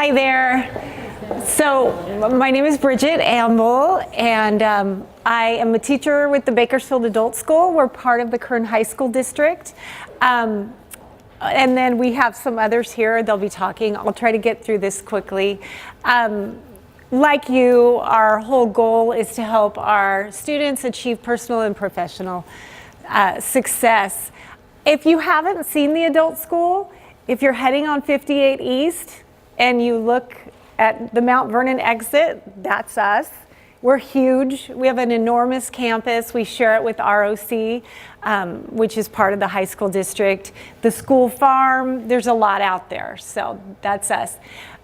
Hi there. So my name is Bridget Amble, and I am a teacher with the Bakersfield Adult School. We're part of the Kern High School District. And then we have some others here. They'll be talking. I'll try to get through this quickly. Like you, our whole goal is to help our students achieve personal and professional success. If you haven't seen the adult school, if you're heading on 58 East and you look at the Mount Vernon exit, that's us. We're huge. We have an enormous campus. We share it with ROC, which is part of the high school district. The school farm, there's a lot out there, so that's us.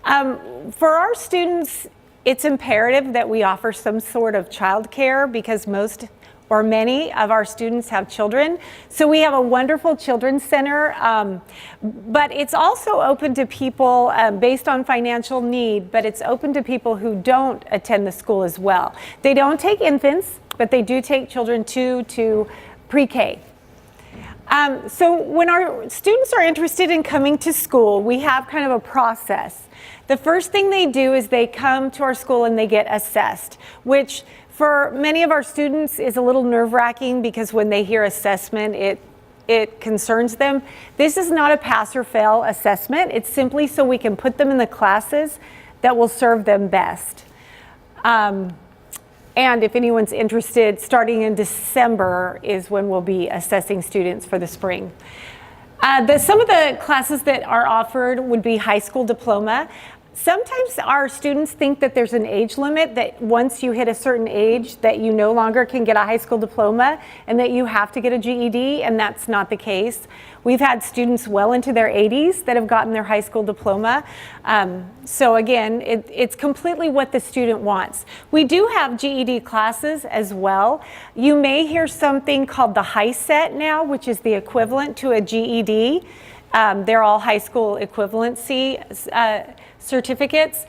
For our students, it's imperative that we offer some sort of childcare because most or many of our students have children. So we have a wonderful children's center, but it's also open to people based on financial need, but it's open to people who don't attend the school as well. They don't take infants, but they do take children to pre-K. So when our students are interested in coming to school, we have kind of a process. The first thing they do is they come to our school and they get assessed, which for many of our students is a little nerve-wracking because when they hear assessment, it concerns them. This is not a pass or fail assessment. It's simply so we can put them in the classes that will serve them best. And if anyone's interested, starting in December is when we'll be assessing students for the spring. Some of the classes that are offered would be high school diploma. Sometimes our students think that there's an age limit, that once you hit a certain age that you no longer can get a high school diploma and that you have to get a GED, and that's not the case. We've had students well into their 80s that have gotten their high school diploma. So again, it's completely what the student wants. We do have GED classes as well. You may hear something called the High Set now, which is the equivalent to a GED. They're all high school equivalency certificates.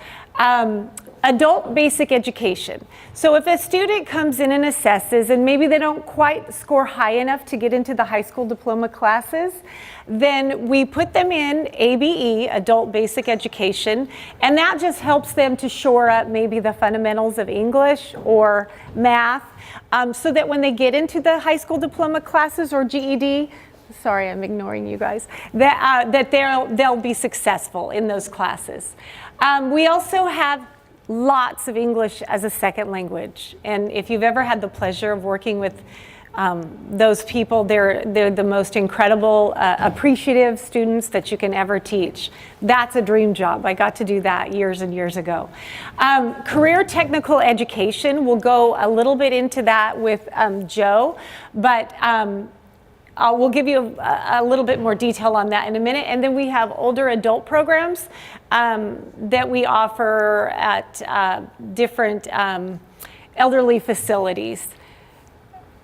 Adult basic education. So if a student comes in and assesses and maybe they don't quite score high enough to get into the high school diploma classes, then we put them in ABE, adult basic education, and that just helps them to shore up maybe the fundamentals of English or math, so that when they get into the high school diploma classes or GED, sorry, I'm ignoring you guys, that they'll be successful in those classes. We also have lots of English as a second language. And if you've ever had the pleasure of working with those people, they're the most incredible, appreciative students that you can ever teach. That's a dream job. I got to do that years and years ago. Career technical education, we'll go a little bit into that with Joe, but we'll give you a little bit more detail on that in a minute. And then we have older adult programs that we offer at different elderly facilities.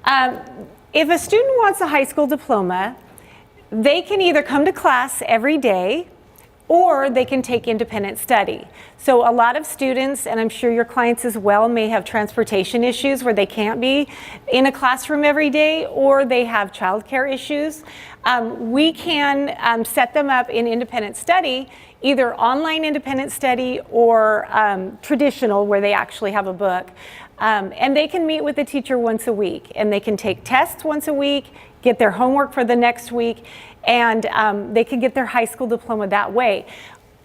If a student wants a high school diploma, they can either come to class every day or they can take independent study. So a lot of students, and I'm sure your clients as well, may have transportation issues where they can't be in a classroom every day, or they have childcare issues. We can set them up in independent study, either online independent study or traditional where they actually have a book. And they can meet with the teacher once a week, and they can take tests once a week, get their homework for the next week, and they can get their high school diploma that way.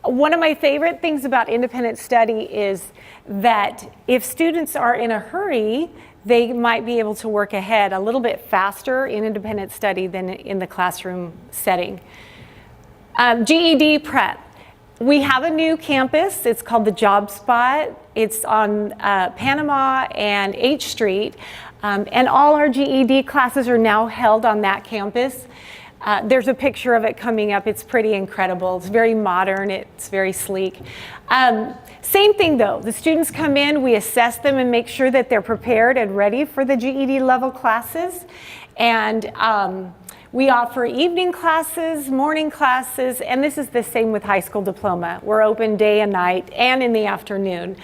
One of my favorite things about independent study is that if students are in a hurry, they might be able to work ahead a little bit faster in independent study than in the classroom setting. GED prep. We have a new campus. It's called the Job Spot. It's on Panama and H Street. And all our GED classes are now held on that campus. There's a picture of it coming up. It's pretty incredible. It's very modern. It's very sleek. Same thing though. The students come in, we assess them and make sure that they're prepared and ready for the GED level classes. And we offer evening classes, morning classes, and this is the same with high school diploma. We're open day and night and in the afternoon.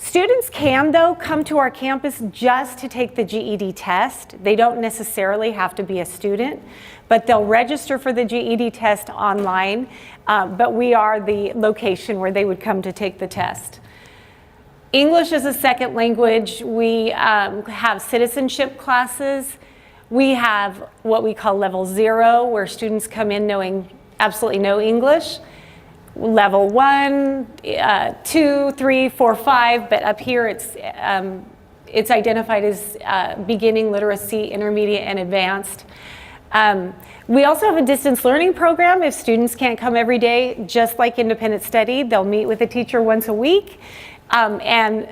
Students can, though, come to our campus just to take the GED test. They don't necessarily have to be a student, but they'll register for the GED test online, but we are the location where they would come to take the test. English as a second language, we have citizenship classes. We have what we call level 0, where students come in knowing absolutely no English. Level 1, 2, 3, 4, 5, but up here it's identified as beginning literacy, intermediate, and advanced. We also have a distance learning program. If students can't come every day, just like independent study, they'll meet with a teacher once a week and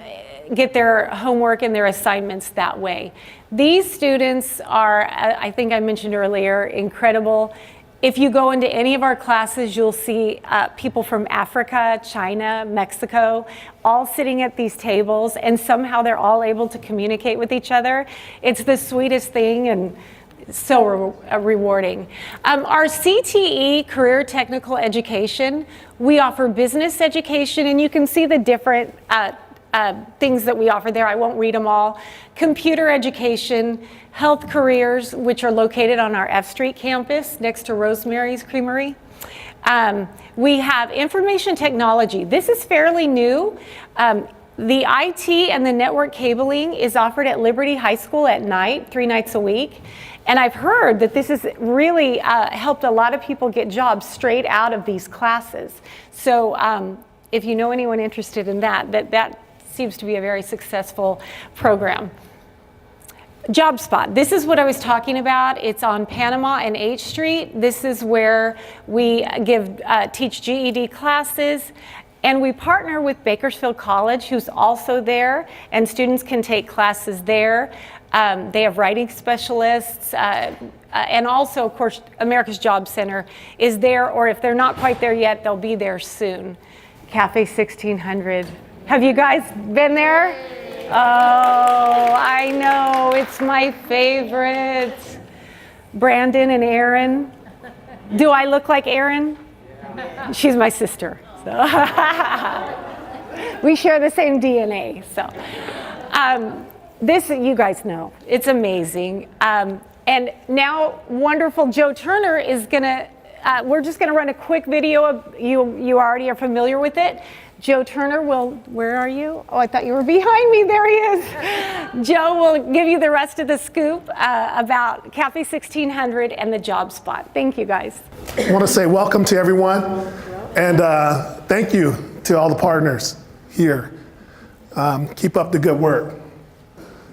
get their homework and their assignments that way. These students are, I think I mentioned earlier, incredible. If you go into any of our classes, you'll see people from Africa, China, Mexico, all sitting at these tables, and somehow they're all able to communicate with each other. It's the sweetest thing and so rewarding. Our CTE, Career Technical Education, we offer business education, and you can see the different things that we offer there. I won't read them all. Computer education, health careers, which are located on our F Street campus next to Rosemary's Creamery. We have information technology. This is fairly new. The IT and the network cabling is offered at Liberty High School at night, 3 nights a week. And I've heard that this has really helped a lot of people get jobs straight out of these classes. So if you know anyone interested in that seems to be a very successful program. JobSpot, this is what I was talking about. It's on Panama and H Street. This is where we teach GED classes, and we partner with Bakersfield College, who's also there, and students can take classes there. They have writing specialists, and also, of course, America's Job Center is there, or if they're not quite there yet, they'll be there soon. Cafe 1600. Have you guys been there? Oh, I know, it's my favorite. Brandon and Erin. Do I look like Erin? She's my sister. So we share the same DNA. So this, you guys know, it's amazing. And now wonderful Joe Turner is gonna, we're just gonna run a quick video of, you already are familiar with it. Joe Turner will, where are you? Oh, I thought you were behind me, there he is. Joe will give you the rest of the scoop about Cafe 1600 and the JobSpot. Thank you, guys. I want to say welcome to everyone, and thank you to all the partners here. Keep up the good work,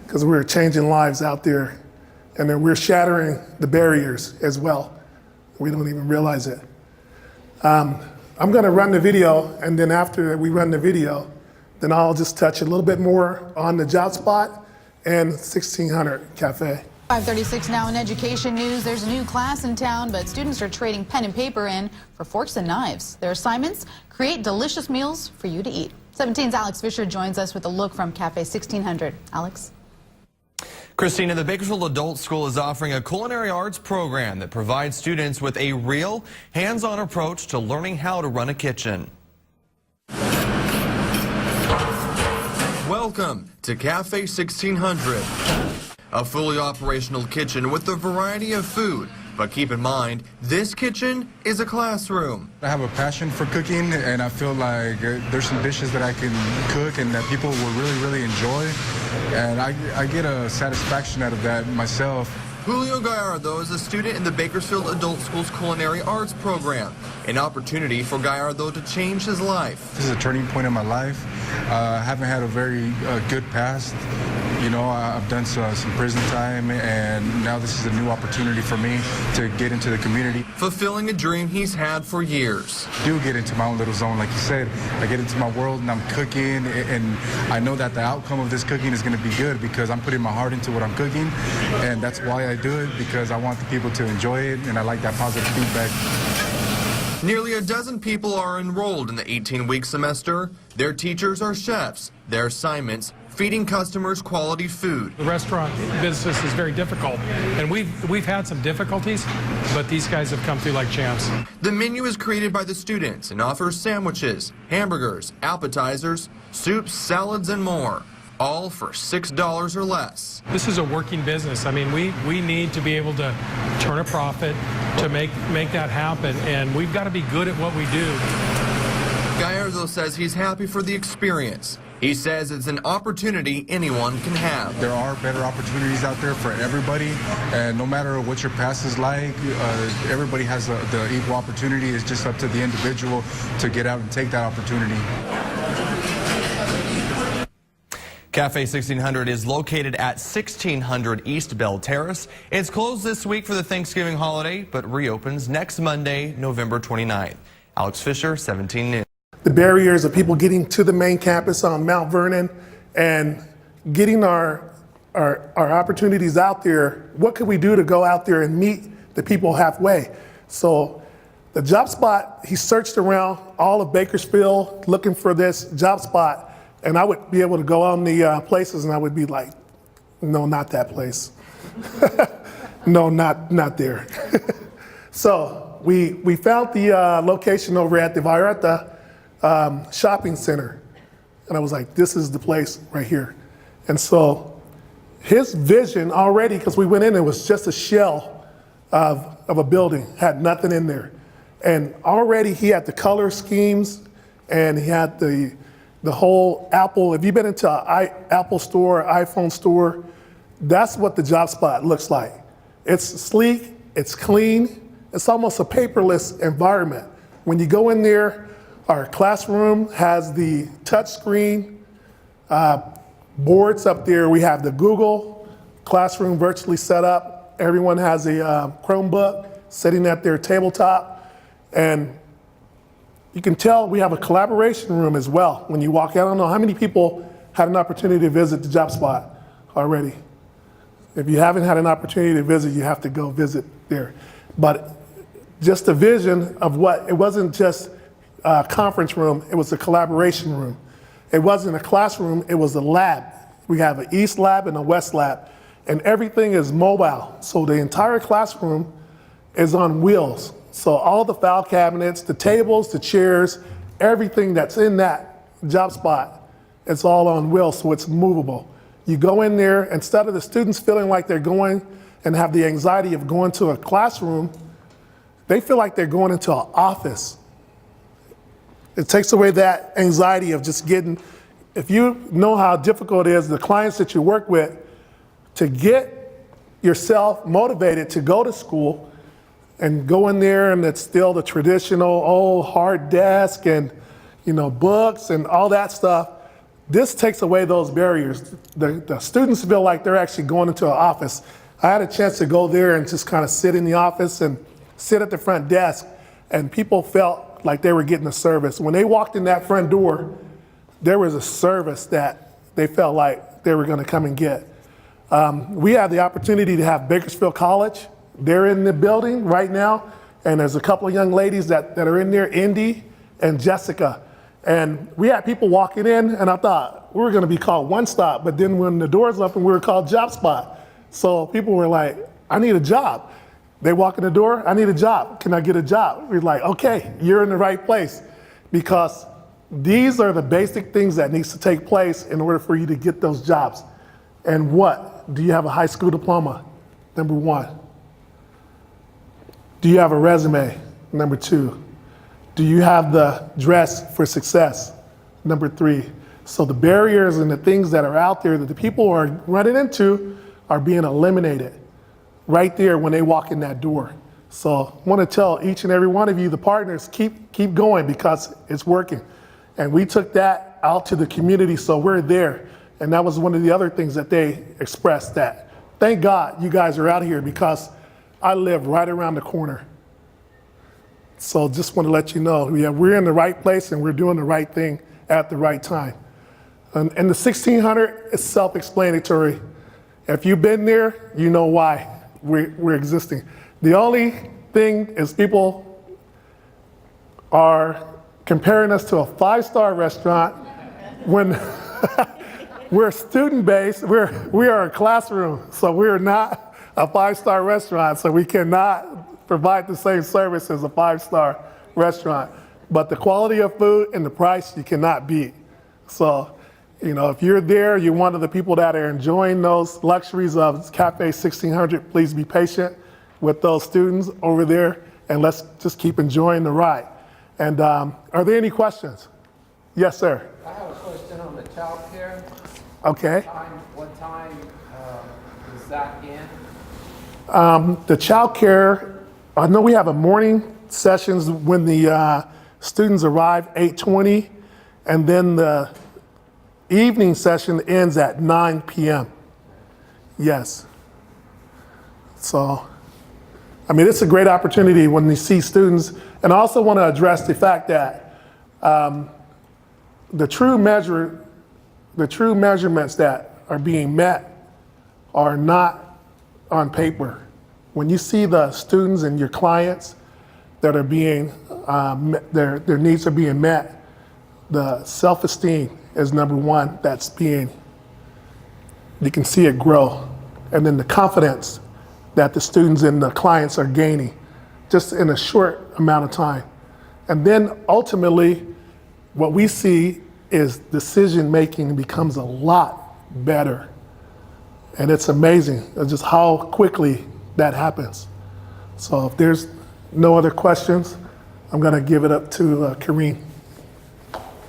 because we're changing lives out there, and then we're shattering the barriers as well. We don't even realize it. I'm going to run the video, and then after we run the video, then I'll just touch a little bit more on the JobSpot and 1600 Cafe. 5:36 now in education news. There's a new class in town, but students are trading pen and paper in for forks and knives. Their assignments: create delicious meals for you to eat. 17's Alex Fisher joins us with a look from Cafe 1600. Alex? Christina, the Bakersfield Adult School is offering a culinary arts program that provides students with a real, hands-on approach to learning how to run a kitchen. Welcome to Cafe 1600, a fully operational kitchen with a variety of food. But keep in mind, this kitchen is a classroom. I have a passion for cooking, and I feel like there's some dishes that I can cook and that people will really enjoy. And I get a satisfaction out of that myself. Julio Gallardo is a student in the Bakersfield Adult School's Culinary Arts program, an opportunity for Gallardo to change his life. This is a turning point in my life. I haven't had a very good past. You know, I've done some prison time, and now this is a new opportunity for me to get into the community. Fulfilling a dream he's had for years. I do get into my own little zone, like you said. I get into my world and I'm cooking, and I know that the outcome of this cooking is going to be good because I'm putting my heart into what I'm cooking, and that's why I do it, because I want the people to enjoy it, and I like that positive feedback. Nearly a dozen people are enrolled in the 18-week semester. Their teachers are chefs. Their assignments: feeding customers quality food. The restaurant business is very difficult, and we've had some difficulties, but these guys have come through like champs. The menu is created by the students and offers sandwiches, hamburgers, appetizers, soups, salads, and more, all for $6 or less. This is a working business. I mean, we need to be able to turn a profit to make that happen, and we've got to be good at what we do. Gallardo says he's happy for the experience. He says it's an opportunity anyone can have. There are better opportunities out there for everybody, and no matter what your past is like, everybody has the equal opportunity. It's just up to the individual to get out and take that opportunity. Cafe 1600 is located at 1600 East Bell Terrace. It's closed this week for the Thanksgiving holiday, but reopens next Monday, November 29th. Alex Fisher, 17 News. The barriers of people getting to the main campus on Mount Vernon and getting our opportunities out there. What could we do to go out there and meet the people halfway? So the job spot, he searched around all of Bakersfield looking for this job spot, and I would be able to go on the places and I would be like, no, not that place. No, not there. So we found the location over at the Vallarta shopping center. And I was like, this is the place right here. And so his vision already, because we went in, it was just a shell of a building, had nothing in there. And already he had the color schemes and he had the whole Apple. If you've been into an Apple store, iPhone store, that's what the job spot looks like. It's sleek, it's clean, it's almost a paperless environment. When you go in there, our classroom has the touch screen boards up there. We have the Google Classroom virtually set up. Everyone has a Chromebook sitting at their tabletop. And you can tell we have a collaboration room as well. When you walk out, I don't know how many people had an opportunity to visit the job spot already. If you haven't had an opportunity to visit, you have to go visit there. But just a vision of what, it wasn't just a conference room, it was a collaboration room. It wasn't a classroom, it was a lab. We have an East lab and a West lab, and everything is mobile. So the entire classroom is on wheels. So all the file cabinets, the tables, the chairs, everything that's in that job spot, it's all on wheels, so it's movable. You go in there, instead of the students feeling like they're going and have the anxiety of going to a classroom, they feel like they're going into an office. It takes away that anxiety of just getting, if you know how difficult it is, the clients that you work with, to get yourself motivated to go to school and go in there and it's still the traditional old hard desk and books and all that stuff. This takes away those barriers. The students feel like they're actually going into an office. I had a chance to go there and just kind of sit in the office and sit at the front desk, and people felt like they were getting a service. When they walked in that front door, there was a service that they felt like they were going to come and get. We have the opportunity to have Bakersfield College. They're in the building right now, and there's a couple of young ladies that are in there, Indy and Jessica. And we had people walking in, and I thought we were going to be called One Stop, but then when the doors opened, we were called Job Spot. So people were like, I need a job. They walk in the door, I need a job. Can I get a job? We're like, okay, you're in the right place. Because these are the basic things that needs to take place in order for you to get those jobs. And what? Do you have a high school diploma? Number one. Do you have a resume? Number two. Do you have the dress for success? Number three. So the barriers and the things that are out there that the people are running into are being eliminated right there when they walk in that door. So I want to tell each and every one of you, the partners, keep going because it's working. And we took that out to the community, so we're there. And that was one of the other things that they expressed, that thank God you guys are out here because I live right around the corner. So just want to let you know, we're in the right place and we're doing the right thing at the right time. And the 1600 is self-explanatory. If you've been there, you know why we're existing. The only thing is people are comparing us to a 5-star restaurant when we're student-based. We are a classroom, so we're not a five-star restaurant, so we cannot provide the same service as a five-star restaurant. But the quality of food and the price you cannot beat. So, if you're there, you're one of the people that are enjoying those luxuries of Cafe 1600, please be patient with those students over there, and let's just keep enjoying the ride. And are there any questions? Yes, sir. I have a question on the child care. Okay. What time is that in? The child care, I know we have a morning sessions when the students arrive 8:20, and then the evening session ends at 9 p.m. Yes. So, it's a great opportunity when you see students, and I also want to address the fact that the true measurements that are being met are not on paper. When you see the students and your clients that are being, their needs are being met, the self-esteem is number one that's being, you can see it grow. And then the confidence that the students and the clients are gaining just in a short amount of time. And then ultimately, what we see is decision-making becomes a lot better. And it's amazing just how quickly that happens. So if there's no other questions, I'm gonna give it up to Karine.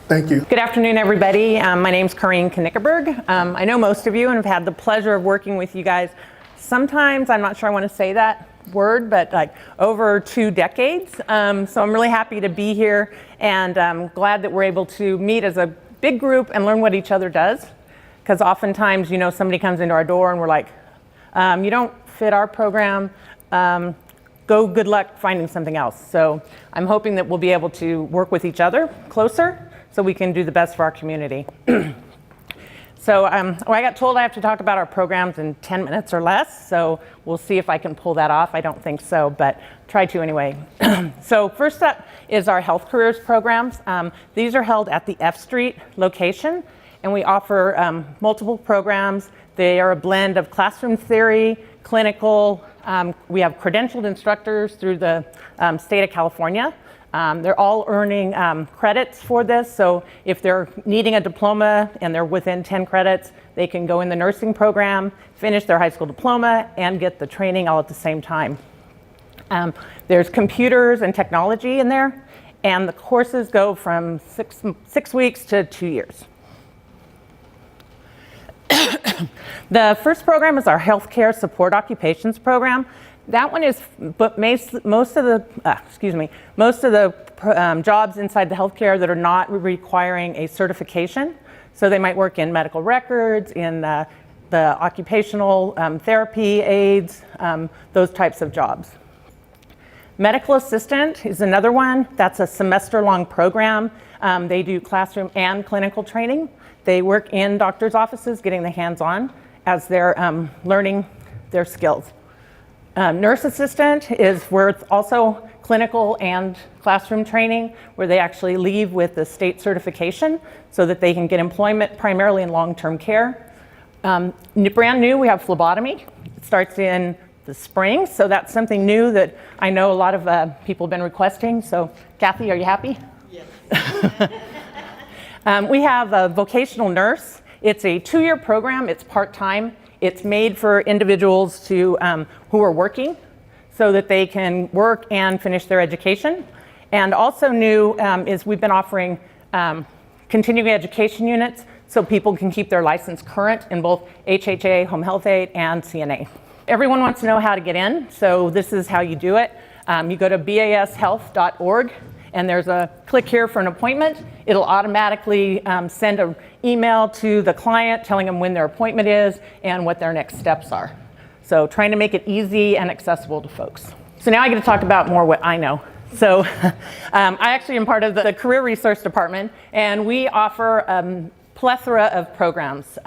Thank you. Good afternoon, everybody. My name's Karine Kanikkeberg. I know most of you and have had the pleasure of working with you guys. Sometimes, I'm not sure I want to say that word, but like over 2 decades. So I'm really happy to be here, and I'm glad that we're able to meet as a big group and learn what each other does. Because oftentimes, somebody comes into our door and we're like, you don't fit our program. Good luck finding something else. So I'm hoping that we'll be able to work with each other closer so we can do the best for our community. So I got told I have to talk about our programs in 10 minutes or less, so we'll see if I can pull that off. I don't think so, but try to anyway. So first up is our health careers programs. These are held at the F Street location, and we offer multiple programs. They are a blend of classroom theory, clinical. We have credentialed instructors through the state of California. They're all earning credits for this, so if they're needing a diploma and they're within 10 credits, they can go in the nursing program, finish their high school diploma, and get the training all at the same time. There's computers and technology in there, and the courses go from six weeks to 2 years. The first program is our healthcare support occupations program. That one is, but most of the jobs inside the healthcare that are not requiring a certification. So they might work in medical records, in the occupational therapy aides, those types of jobs. Medical assistant is another one. That's a semester-long program. They do classroom and clinical training. They work in doctors' offices, getting the hands-on as they're learning their skills. Nurse assistant is where it's also clinical and classroom training, where they actually leave with the state certification so that they can get employment primarily in long-term care. Brand new, we have phlebotomy. It starts in the spring, so that's something new that I know a lot of people have been requesting. So Kathy, are you happy? Yes. We have a vocational nurse. It's a 2-year program. It's part-time. It's made for individuals who are working so that they can work and finish their education. And also new is we've been offering continuing education units so people can keep their license current in both HHA, home health aide, and CNA. Everyone wants to know how to get in, so this is how you do it. You go to bashealth.org, and there's a click here for an appointment. It'll automatically send an email to the client telling them when their appointment is and what their next steps are. So trying to make it easy and accessible to folks. So now I get to talk about more what I know. So I actually am part of the Career Resource Department, and we offer a plethora of programs.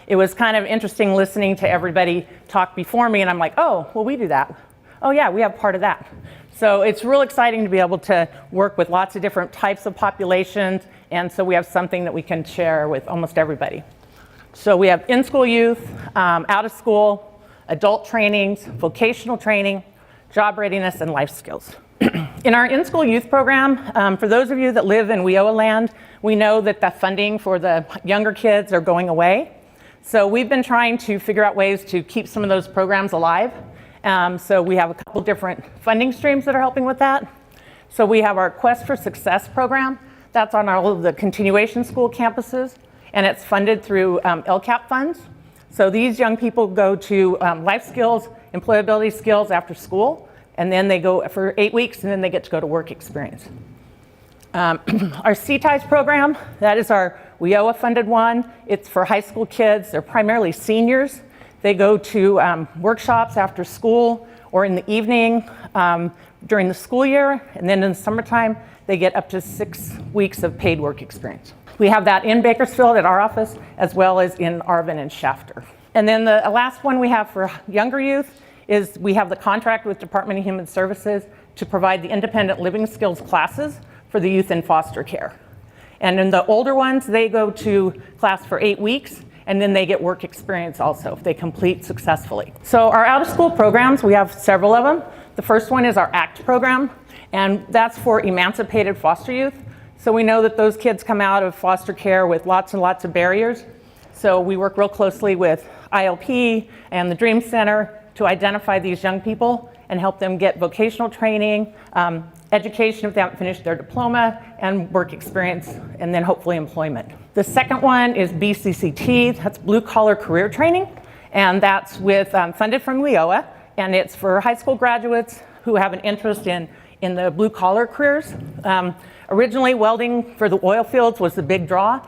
It was kind of interesting listening to everybody talk before me, and I'm like, oh, well, we do that. Oh yeah, we have part of that. So it's real exciting to be able to work with lots of different types of populations, and so we have something that we can share with almost everybody. So we have in-school youth, out of school, adult trainings, vocational training, job readiness, and life skills. In our in-school youth program, for those of you that live in WIOA land, we know that the funding for the younger kids are going away. So we've been trying to figure out ways to keep some of those programs alive. So we have a couple different funding streams that are helping with that. So we have our Quest for Success program. That's on all of the continuation school campuses, and it's funded through LCAP funds. So these young people go to life skills, employability skills after school, and then they go for 8 weeks, and then they get to go to work experience. Our CTIES program, that is our WIOA funded one. It's for high school kids. They're primarily seniors. They go to workshops after school or in the evening during the school year, and then in the summertime, they get up to 6 weeks of paid work experience. We have that in Bakersfield at our office, as well as in Arvin and Shafter. And then the last one we have for younger youth is we have the contract with Department of Human Services to provide the independent living skills classes for the youth in foster care. And in the older ones, they go to class for 8 weeks, and then they get work experience also if they complete successfully. So our out-of-school programs, we have several of them. The first one is our ACT program, and that's for emancipated foster youth. So we know that those kids come out of foster care with lots and lots of barriers. So we work real closely with ILP and the Dream Center to identify these young people and help them get vocational training, education if they haven't finished their diploma, and work experience, and then hopefully employment. The second one is BCCT, that's Blue Collar Career Training, and that's with funded from WIOA, and it's for high school graduates who have an interest in the blue collar careers. Originally, welding for the oil fields was the big draw.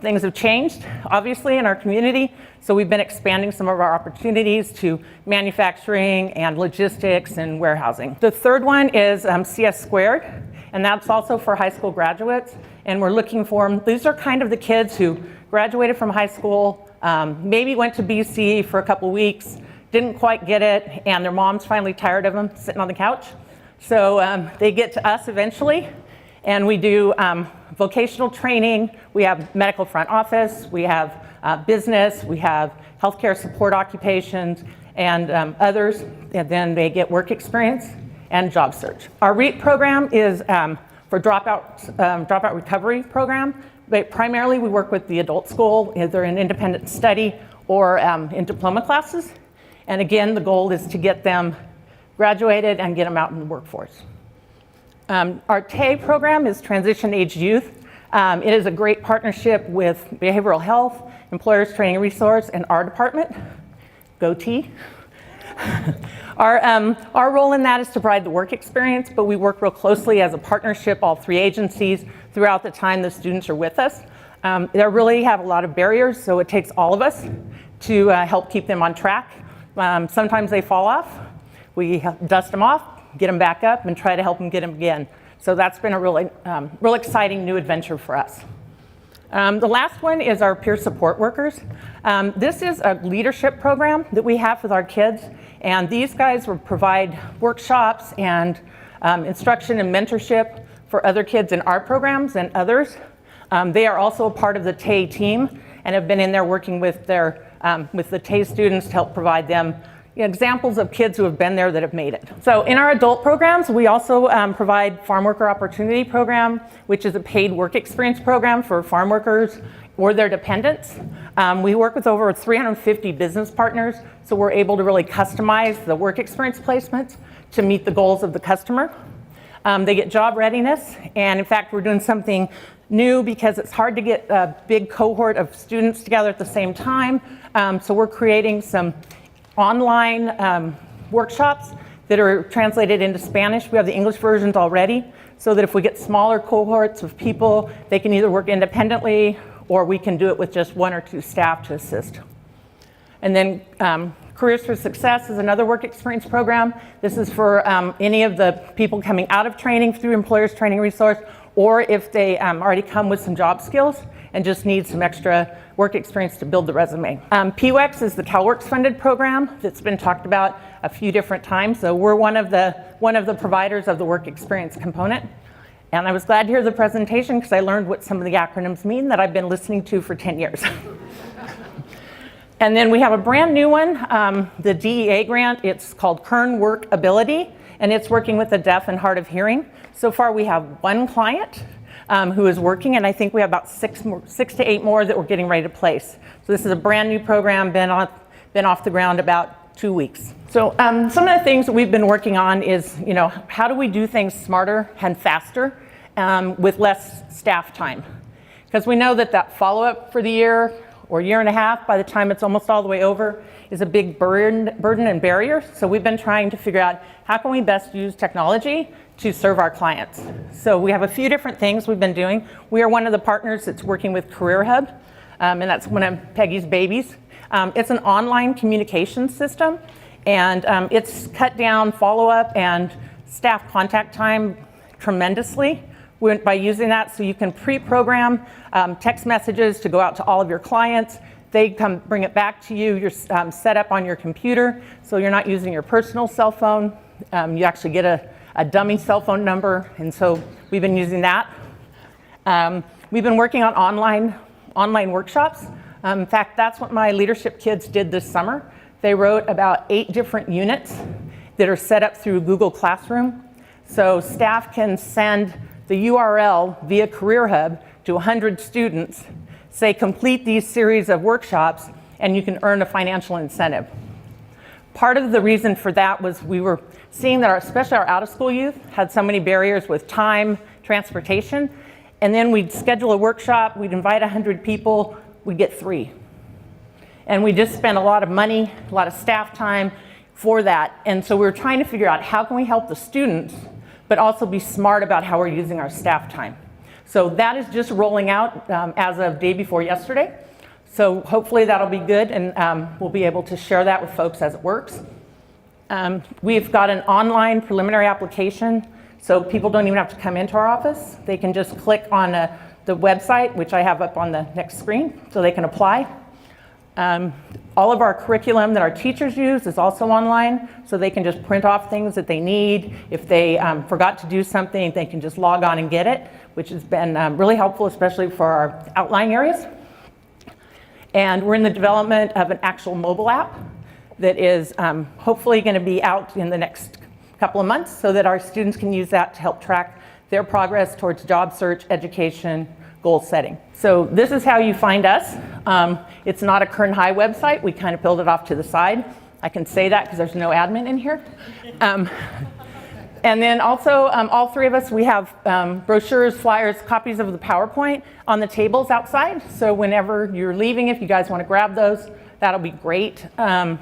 Things have changed, obviously, in our community, so we've been expanding some of our opportunities to manufacturing and logistics and warehousing. The third one is CS Squared, and that's also for high school graduates, and we're looking for, these are kind of the kids who graduated from high school, maybe went to BC for a couple weeks, didn't quite get it, and their mom's finally tired of them sitting on the couch. So they get to us eventually, and we do vocational training. We have medical front office, we have business, we have healthcare support occupations, and others, and then they get work experience and job search. Our REAP program is for dropout recovery program, but primarily we work with the adult school, either in independent study or in diploma classes. And again, the goal is to get them graduated and get them out in the workforce. Our TAY program is Transition Age Youth. It is a great partnership with Behavioral Health, Employers Training Resource, and our department. Go T. Our role in that is to provide the work experience, but we work real closely as a partnership, all three agencies, throughout the time the students are with us. They really have a lot of barriers, so it takes all of us to help keep them on track. Sometimes they fall off. We dust them off, get them back up, and try to help them get them again. So that's been a really real exciting new adventure for us. The last one is our peer support workers. This is a leadership program that we have with our kids, and these guys will provide workshops and instruction and mentorship for other kids in our programs and others. They are also a part of the TAY team and have been in there working with the TAY students to help provide them examples of kids who have been there that have made it. So in our adult programs, we also provide Farm Worker Opportunity Program, which is a paid work experience program for farm workers or their dependents. We work with over 350 business partners, so we're able to really customize the work experience placements to meet the goals of the customer. They get job readiness, and in fact, we're doing something new because it's hard to get a big cohort of students together at the same time. So we're creating some online workshops that are translated into Spanish. We have the English versions already, so that if we get smaller cohorts of people, they can either work independently or we can do it with just 1 or 2 staff to assist. And then Careers for Success is another work experience program. This is for any of the people coming out of training through Employers Training Resource, or if they already come with some job skills and just need some extra work experience to build the resume. PWEX is the CalWorks funded program that's been talked about a few different times. So we're one of the providers of the work experience component. And I was glad to hear the presentation because I learned what some of the acronyms mean that I've been listening to for 10 years. And then we have a brand new one, the DEA grant. It's called Kern Workability, and it's working with the deaf and hard of hearing. So far we have one client who is working, and I think we have about 6 to 8 more that we're getting ready to place. So this is a brand new program, been off the ground about 2 weeks. So some of the things that we've been working on is, how do we do things smarter and faster with less staff time? Because we know that follow-up for the year or year and a half, by the time it's almost all the way over, is a big burden and barrier. So we've been trying to figure out how can we best use technology to serve our clients. So we have a few different things we've been doing. We are one of the partners that's working with Career Hub, and that's one of Peggy's babies. It's an online communication system, and it's cut down follow-up and staff contact time tremendously by using that. So you can pre-program text messages to go out to all of your clients. They come bring it back to you. You're set up on your computer, so you're not using your personal cell phone. You actually get a dummy cell phone number, and so we've been using that. We've been working on online workshops. In fact, that's what my leadership kids did this summer. They wrote about 8 different units that are set up through Google Classroom. So staff can send the URL via Career Hub to 100 students, say complete these series of workshops, and you can earn a financial incentive. Part of the reason for that was we were seeing that especially our out-of-school youth had so many barriers with time, transportation, and then we'd schedule a workshop, we'd invite 100 people, we'd get 3. And we just spent a lot of money, a lot of staff time for that. And so we were trying to figure out how can we help the students, but also be smart about how we're using our staff time. So that is just rolling out as of day before yesterday. So hopefully that'll be good, and we'll be able to share that with folks as it works. We've got an online preliminary application, so people don't even have to come into our office. They can just click on the website, which I have up on the next screen, so they can apply. All of our curriculum that our teachers use is also online, so they can just print off things that they need. If they forgot to do something, they can just log on and get it, which has been really helpful, especially for our outlying areas. And we're in the development of an actual mobile app that is hopefully going to be out in the next couple of months, so that our students can use that to help track their progress towards job search, education, goal setting. So this is how you find us. It's not a Kern High website. We kind of build it off to the side. I can say that because there's no admin in here. And then also, all 3 of us, we have brochures, flyers, copies of the PowerPoint on the tables outside. So whenever you're leaving, if you guys want to grab those, that'll be great. And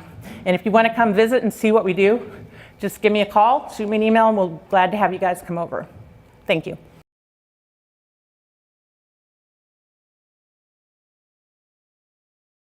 if you want to come visit and see what we do, just give me a call, shoot me an email, and we'll be glad to have you guys come over. Thank you.